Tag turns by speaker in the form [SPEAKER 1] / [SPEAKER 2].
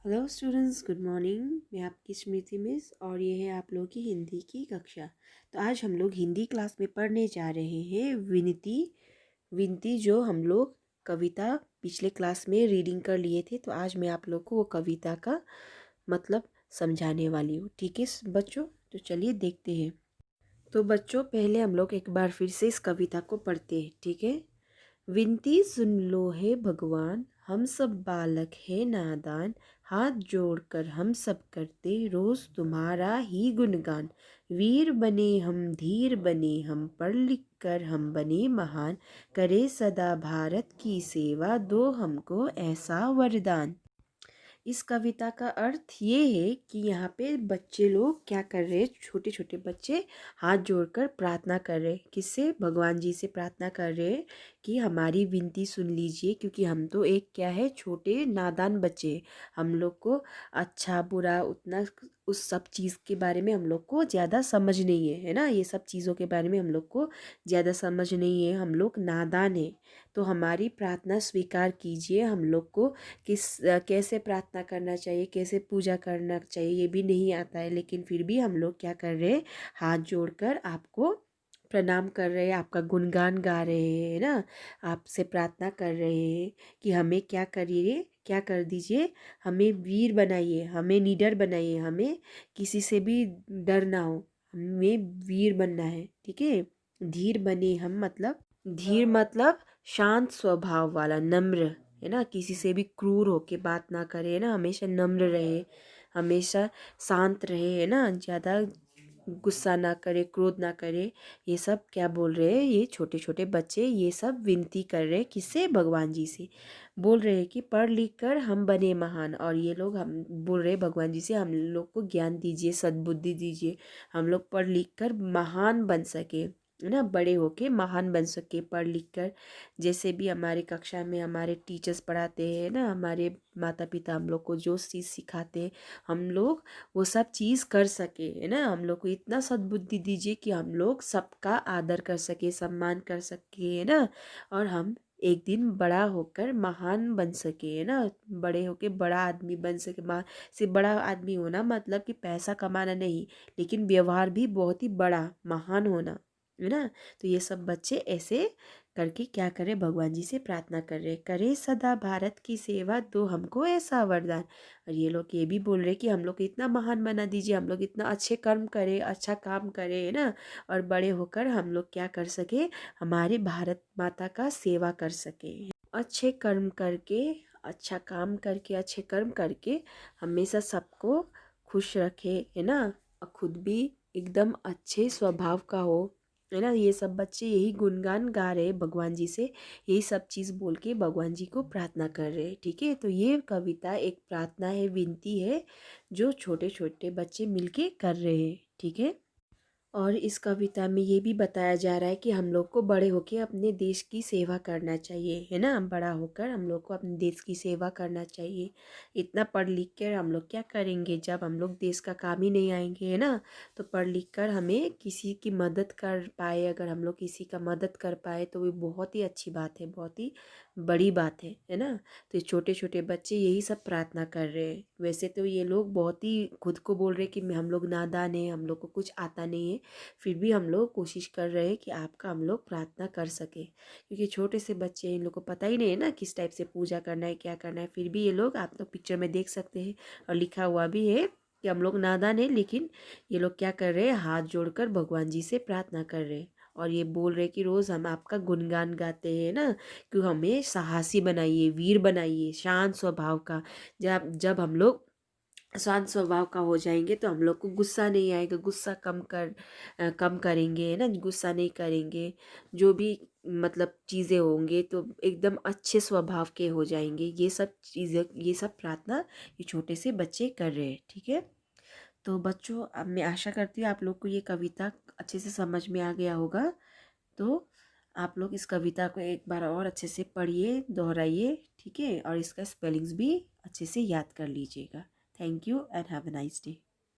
[SPEAKER 1] Hello students, good morning. मैं आपकी स्मृति miss और ये है आप लोगों की हिंदी की कक्षा। तो आज हम लोग हिंदी क्लास में पढ़ने जा रहे हैं विनती। विनती जो हम लोग कविता पिछले क्लास में रीडिंग कर लिए थे, तो आज मैं आप लोग को वो कविता का मतलब समझाने वाली हूँ। ठीक है बच्चों, तो चलिए देखते हैं। तो बच्चों, पहले हम लोग एक बार फिर से इस कविता को पढ़ते हैं, ठीक है। विनती सुन लो है भगवान, हम सब बालक है नादान, हाथ जोड़कर हम सब करते रोज तुम्हारा ही गुणगान। वीर बने हम, धीर बने हम, पढ़ लिख कर हम बने महान, करे सदा भारत की सेवा, दो हमको ऐसा वरदान। इस कविता का अर्थ ये है कि यहाँ पे बच्चे लोग क्या कर रहे हैं, छोटे छोटे बच्चे हाथ जोड़कर प्रार्थना कर रहे हैं। किससे? भगवान जी से प्रार्थना कर रहे हैं कि हमारी विनती सुन लीजिए, क्योंकि हम तो एक क्या है, छोटे नादान बच्चे। हम लोग को अच्छा बुरा उतना उस सब चीज़ के बारे में हम लोग को ज़्यादा समझ नहीं है ना। ये सब चीज़ों के बारे में हम लोग को ज़्यादा समझ नहीं है, हम लोग नादान हैं। तो हमारी प्रार्थना स्वीकार कीजिए। हम लोग को कैसे प्रार्थना करना चाहिए, कैसे पूजा करना चाहिए, ये भी नहीं आता है, लेकिन फिर भी हम लोग क्या कर रहे हैं, हाथ जोड़कर आपको प्रणाम कर रहे हैं, आपका गुणगान गा रहे हैं ना। आपसे प्रार्थना कर रहे हैं कि हमें क्या करिए, क्या कर दीजिए, हमें वीर बनाइए, हमें निडर बनाइए, हमें किसी से भी डर ना हो, हमें वीर बनना है, ठीक है। धीर बने हम, मतलब धीर मतलब शांत स्वभाव वाला, नम्र, है ना। किसी से भी क्रूर होके बात ना करे, है ना। हमेशा नम्र रहे, हमेशा शांत रहे, है ना। ज़्यादा गुस्सा ना करे, क्रोध ना करे। ये सब क्या बोल रहे हैं, ये छोटे छोटे बच्चे ये सब विनती कर रहे हैं। किससे? भगवान जी से बोल रहे हैं कि पढ़ लिख कर हम बने महान। और ये लोग हम बोल रहे हैं भगवान जी से, हम लोग को ज्ञान दीजिए, सद्बुद्धि दीजिए, हम लोग पढ़ लिख कर महान बन सके, है ना। बड़े होके महान बन सके पढ़ लिख कर। जैसे भी हमारे कक्षा में हमारे टीचर्स पढ़ाते हैं ना, हमारे माता पिता हम लोग को जो चीज़ सिखाते हैं, हम लोग वो सब चीज़ कर सके, है ना। हम लोग को इतना सद्बुद्धि दीजिए कि हम लोग सबका आदर कर सके, सम्मान कर सके, है ना। और हम एक दिन बड़ा होकर महान बन सके, है ना। बड़े होकर बड़ा आदमी बन सके। सिर्फ बड़ा आदमी होना मतलब कि पैसा कमाना नहीं, लेकिन व्यवहार भी बहुत ही बड़ा महान होना, है ना। तो ये सब बच्चे ऐसे करके क्या करे, भगवान जी से प्रार्थना कर रहे, करे सदा भारत की सेवा, दो हमको ऐसा वरदान। और ये लोग ये भी बोल रहे कि हम लोग को इतना महान बना दीजिए, हम लोग इतना अच्छे कर्म करें, अच्छा काम करें, है ना। और बड़े होकर हम लोग क्या कर सके, हमारे भारत माता का सेवा कर सके, अच्छे कर्म करके, अच्छा काम करके, अच्छे कर्म करके हमेशा सबको खुश रखे, है ना। और खुद भी एकदम अच्छे स्वभाव का हो, है ना। ये सब बच्चे यही गुणगान गा रहे भगवान जी से, यही सब चीज़ बोल के भगवान जी को प्रार्थना कर रहे हैं, ठीक है। तो ये कविता एक प्रार्थना है, विनती है, जो छोटे छोटे बच्चे मिलके कर रहे हैं, ठीक है। और इस कविता में ये भी बताया जा रहा है कि हम लोग को बड़े होकर अपने देश की सेवा करना चाहिए, है ना। बड़ा होकर हम लोग को अपने देश की सेवा करना चाहिए। इतना पढ़ लिख कर हम लोग क्या करेंगे, जब हम लोग देश का काम ही नहीं आएंगे, है ना। तो पढ़ लिख कर हमें किसी की मदद कर पाए, अगर हम लोग किसी का मदद कर पाए तो वो बहुत ही अच्छी बात है, बहुत ही बड़ी बात है ना। तो ये छोटे छोटे बच्चे यही सब प्रार्थना कर रहे हैं। वैसे तो ये लोग बहुत ही खुद को बोल रहे हैं कि हम लोग नादान हैं, हम लोग को कुछ आता नहीं है, फिर भी हम लोग कोशिश कर रहे हैं कि आपका हम लोग प्रार्थना कर सके, क्योंकि छोटे से बच्चे हैं, इन लोग को पता ही नहीं है ना किस टाइप से पूजा करना है, क्या करना है। फिर भी ये लोग, आप लोग पिक्चर में देख सकते हैं और लिखा हुआ भी है कि हम लोग नादान है, लेकिन ये लोग क्या कर रहे हैं, हाथ जोड़कर भगवान जी से प्रार्थना कर रहे हैं। और ये बोल रहे कि रोज़ हम आपका गुणगान गाते हैं ना, कि हमें साहसी बनाइए, वीर बनाइए, शांत स्वभाव का। जब जब हम लोग शांत स्वभाव का हो जाएंगे तो हम लोग को गुस्सा नहीं आएगा, गुस्सा कम करेंगे, है ना। गुस्सा नहीं करेंगे, जो भी मतलब चीज़ें होंगे तो एकदम अच्छे स्वभाव के हो जाएंगे। ये सब चीज़ें, ये सब प्रार्थना ये छोटे से बच्चे कर रहे हैं, ठीक है। तो बच्चों, अब मैं आशा करती हूँ आप लोग को ये कविता अच्छे से समझ में आ गया होगा। तो आप लोग इस कविता को एक बार और अच्छे से पढ़िए, दोहराइए, ठीक है। और इसका स्पेलिंग्स भी अच्छे से याद कर लीजिएगा। Thank you and have a nice day.